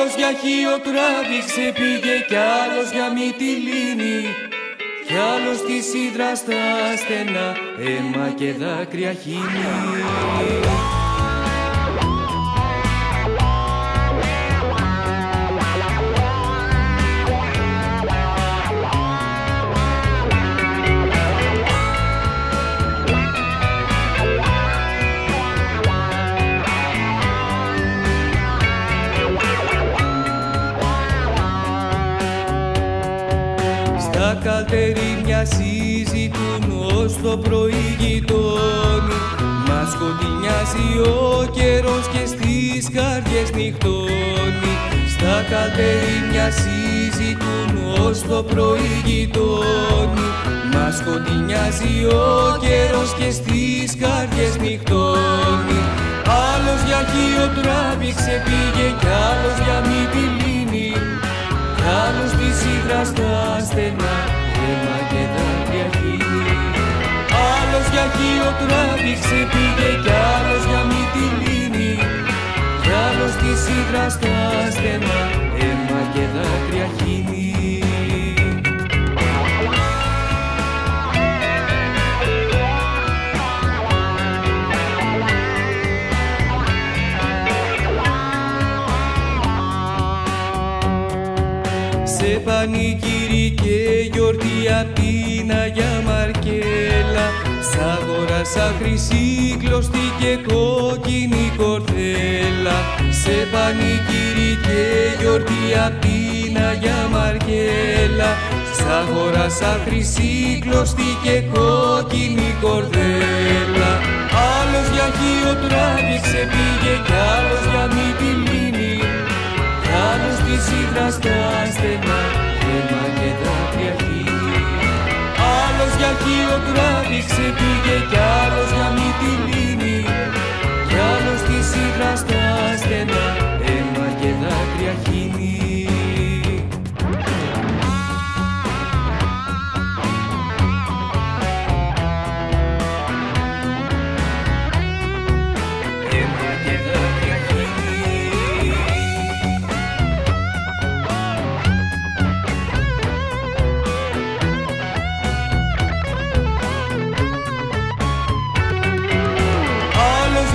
Άλλος για Χίο τράβηξε πήγε κι άλλος για Μυτιλήνη, κι άλλος στη σίδρα στα στενά αίμα και δάκρυα χύνει. Τα καλτερίμια συζητούν ως το πρωί γειτόνι, μα σκοτεινιάζει ο καιρός και στις καρδιές νυχτώνει. Στα καλτερίμια συζητούν ως το πρωί γειτόνι, μα σκοτεινιάζει ο καιρός και στις καρδιές νυχτώνει. Άλλος για Χίο τράβηξε πήγε κι άλλος για Μυτιλήνη, κι άλλος στη σίδρα στα στενά αίμα και δάκρυα χύνει. Άλλος για Χίο τράβηξε πήγε κι άλλος για Μυτιλήνη, κι άλλος στη σίδρα στα στενά αίμα και δάκρυα χύνει. Σε πανηγύρι και γιορτή απ' την Αγιά Μαρκέλα, σ' αγόρασα χρυσή κλωστή και κόκκινη κορδέλα. Σε πανηγύρι και γιορτή απ' την Αγιά Μαρκέλα, σ' αγόρασα χρυσή κλωστή και κόκκινη κορδέλα. Άλλος για Χίο τράβηξε πήγε κι άλλος για Μυτιλήνη, κι άλλος στη σίδρα στα στενά αίμα και δάκρυα χύνει. Άλλος για Χίο τράβηξε πήγε κι άλλος για Μυτιλήνη, κι άλλος στη σίδρα στα στενά αίμα και δάκρυα χύνει.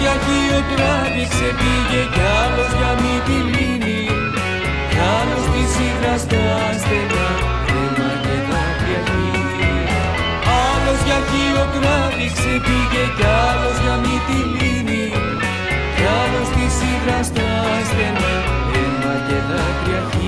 Για Χίο τράβηξε πήγε κι άλλος για Μυτιλήνη, κι άλλος στη σίδρα στα στενά αίμα και δάκρυα χύνει. Άλλος για Χίο τράβηξε πήγε κι άλλος για Μυτιλήνη, κι άλλος στη σίδρα στα στενά αίμα και δάκρυα χύνει.